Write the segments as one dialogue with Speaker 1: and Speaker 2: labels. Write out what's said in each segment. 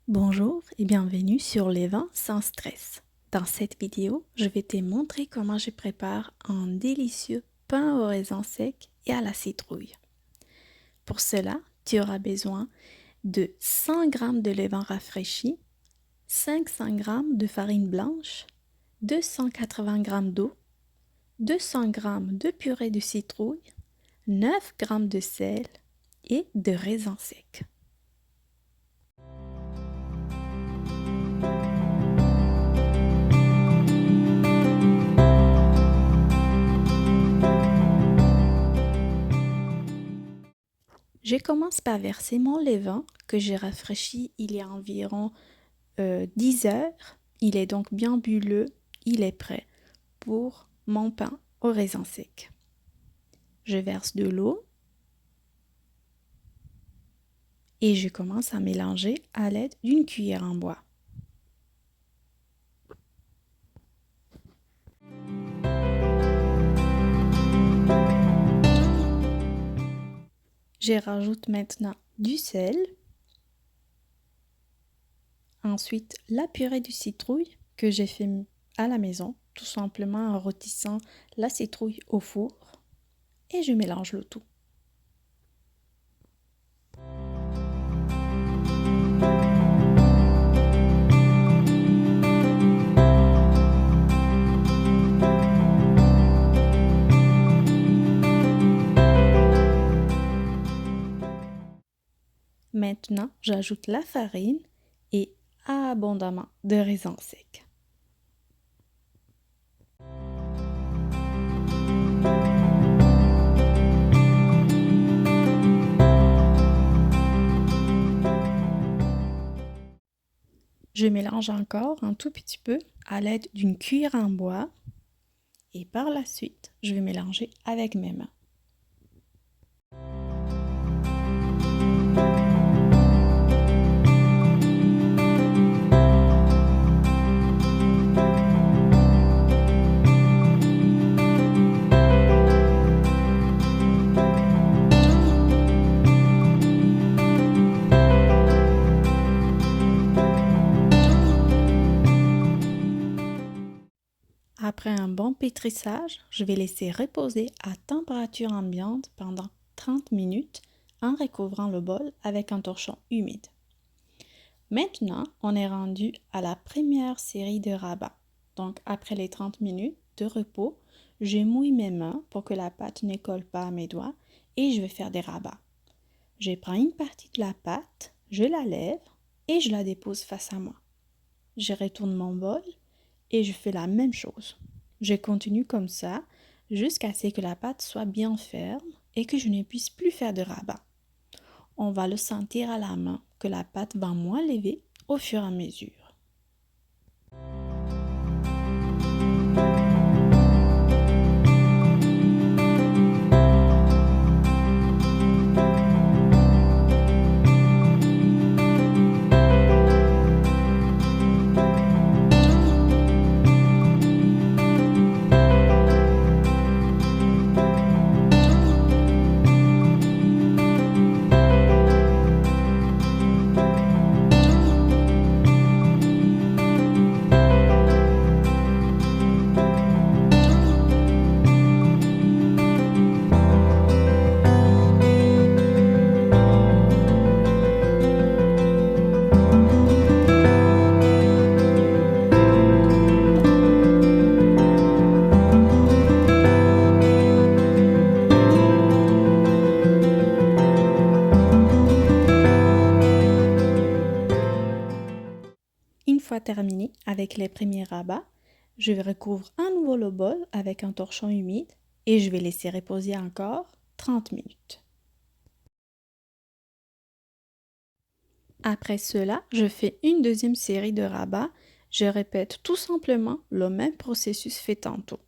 Speaker 1: Bonjour et bienvenue sur les vins sans stress. Dans cette vidéo, je vais te montrer comment je prépare un délicieux pain au raisin sec et à la citrouille. Pour cela, tu auras besoin de 100 g de levain rafraîchi, 500 g de farine blanche, 280 g d'eau, 200 g de purée de citrouille, 9 g de sel et de raisins secs. Je commence par verser mon levain que j'ai rafraîchi il y a environ 10 heures. Il est donc bien bulleux, il est prêt pour mon pain au raisin sec. Je verse de l'eau et je commence à mélanger à l'aide d'une cuillère en bois. Je rajoute maintenant du sel, ensuite la purée de citrouille que j'ai fait à la maison, tout simplement en rôtissant la citrouille au four, et je mélange le tout. Maintenant, j'ajoute la farine et abondamment de raisins secs. Je mélange encore un tout petit peu à l'aide d'une cuillère en bois et par la suite, je vais mélanger avec mes mains. Après un bon pétrissage, je vais laisser reposer à température ambiante pendant 30 minutes en recouvrant le bol avec un torchon humide. Maintenant, on est rendu à la première série de rabats. Donc, après les 30 minutes de repos, je mouille mes mains pour que la pâte ne colle pas à mes doigts et je vais faire des rabats. Je prends une partie de la pâte, je la lève et je la dépose face à moi. Je retourne mon bol et je fais la même chose. Je continue comme ça jusqu'à ce que la pâte soit bien ferme et que je ne puisse plus faire de rabat. On va le sentir à la main que la pâte va moins lever au fur et à mesure. Une fois terminé avec les premiers rabats, je recouvre à nouveau le bol avec un torchon humide et je vais laisser reposer encore 30 minutes. Après cela, je fais une deuxième série de rabats. Je répète tout simplement le même processus fait tantôt.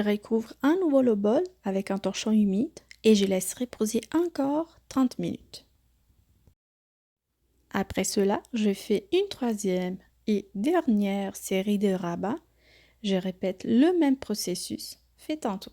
Speaker 1: recouvre à nouveau le bol avec un torchon humide et je laisse reposer encore 30 minutes. Après cela, je fais une troisième et dernière série de rabats. Je répète le même processus fait tantôt.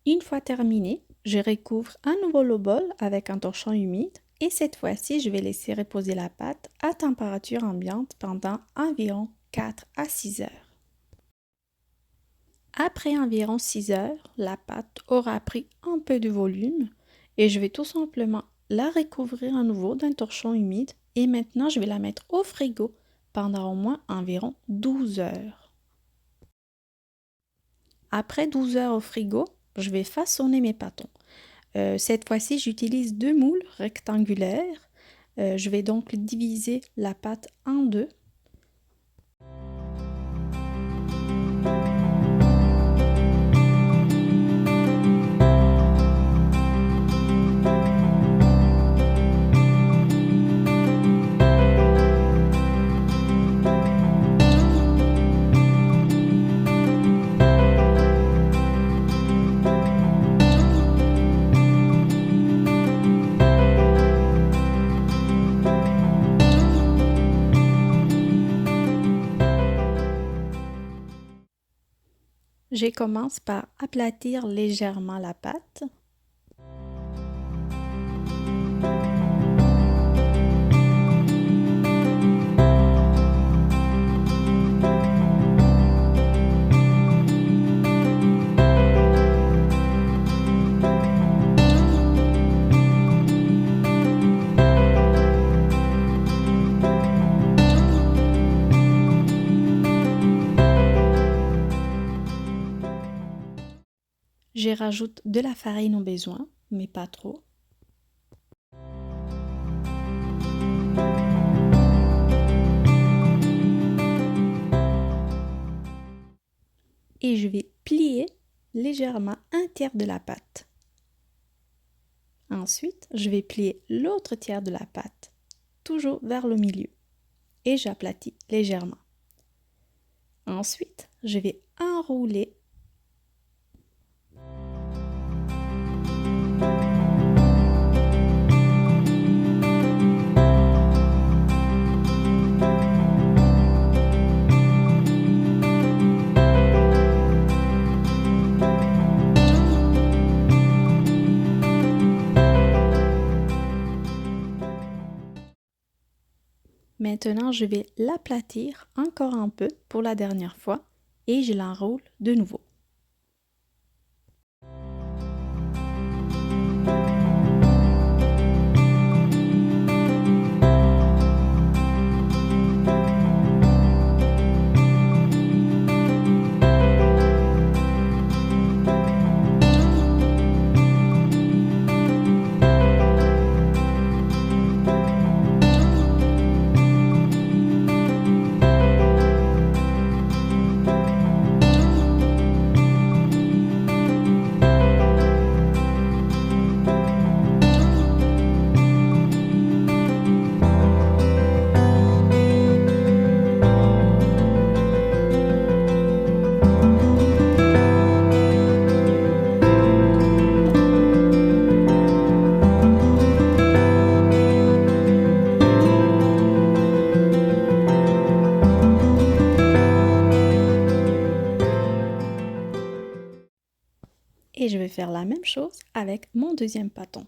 Speaker 1: Une fois terminé, je recouvre à nouveau le bol avec un torchon humide et cette fois-ci, je vais laisser reposer la pâte à température ambiante pendant environ 4 à 6 heures. Après environ 6 heures, la pâte aura pris un peu de volume et je vais tout simplement la recouvrir à nouveau d'un torchon humide et maintenant je vais la mettre au frigo pendant au moins environ 12 heures. Après 12 heures au frigo, je vais façonner mes pâtons. Cette fois-ci, j'utilise 2 moules rectangulaires. Je vais donc diviser la pâte en deux. Je commence par aplatir légèrement la pâte. Je rajoute de la farine au besoin, mais pas trop. Et je vais plier légèrement un tiers de la pâte. Ensuite, je vais plier l'autre tiers de la pâte, toujours vers le milieu, et j'aplatis légèrement. Ensuite, je vais enrouler . Maintenant, je vais l'aplatir encore un peu pour la dernière fois et je l'enroule de nouveau. Et je vais faire la même chose avec mon deuxième pâton.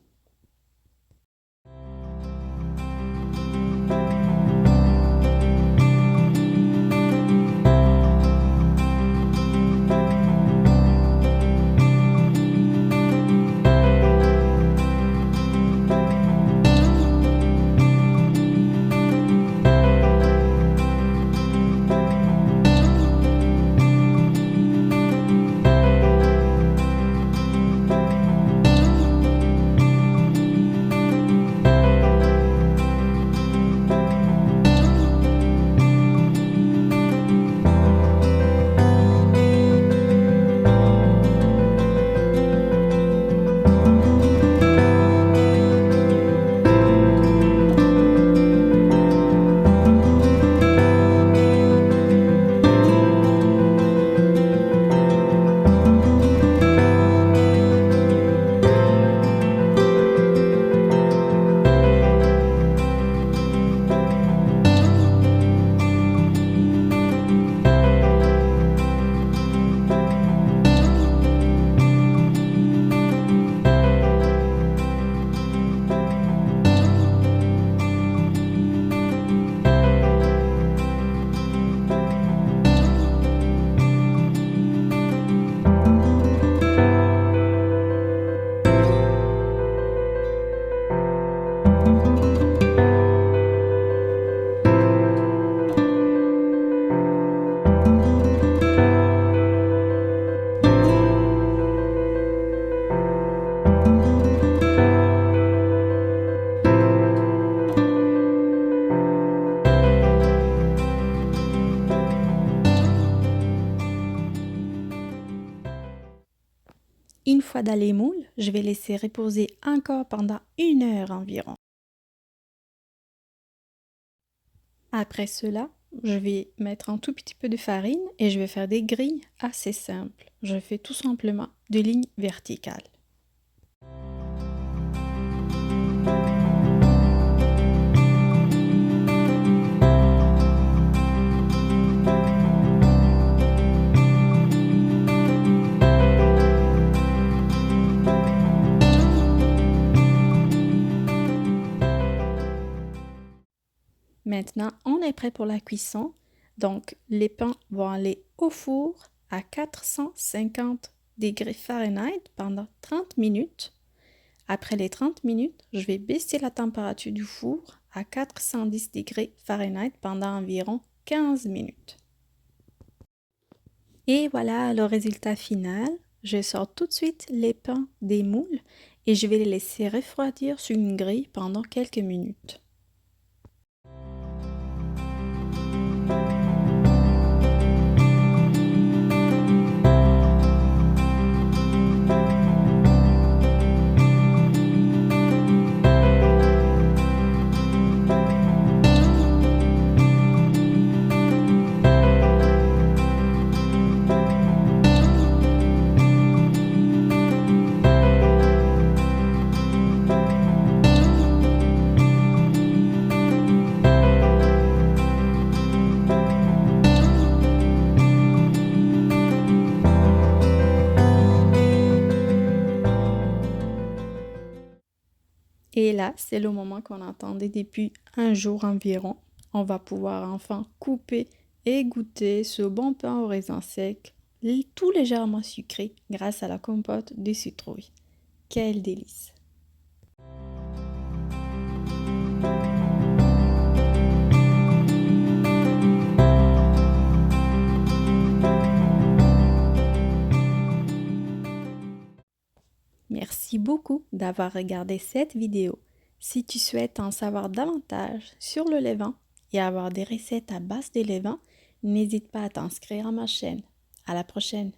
Speaker 1: fois dans les moules, je vais laisser reposer encore pendant 1 heure environ. Après cela, je vais mettre un tout petit peu de farine et je vais faire des grilles assez simples. Je fais tout simplement des lignes verticales. Maintenant, on est prêt pour la cuisson. Donc, les pains vont aller au four à 450 degrés Fahrenheit pendant 30 minutes. Après les 30 minutes, je vais baisser la température du four à 410 degrés Fahrenheit pendant environ 15 minutes. Et voilà le résultat final. Je sors tout de suite les pains des moules et je vais les laisser refroidir sur une grille pendant quelques minutes. Et là, c'est le moment qu'on attendait depuis un jour environ. On va pouvoir enfin couper et goûter ce bon pain au raisin sec, tout légèrement sucré grâce à la compote de citrouille. Quel délice! Merci beaucoup d'avoir regardé cette vidéo. Si tu souhaites en savoir davantage sur le levain et avoir des recettes à base de levain, n'hésite pas à t'inscrire à ma chaîne. À la prochaine!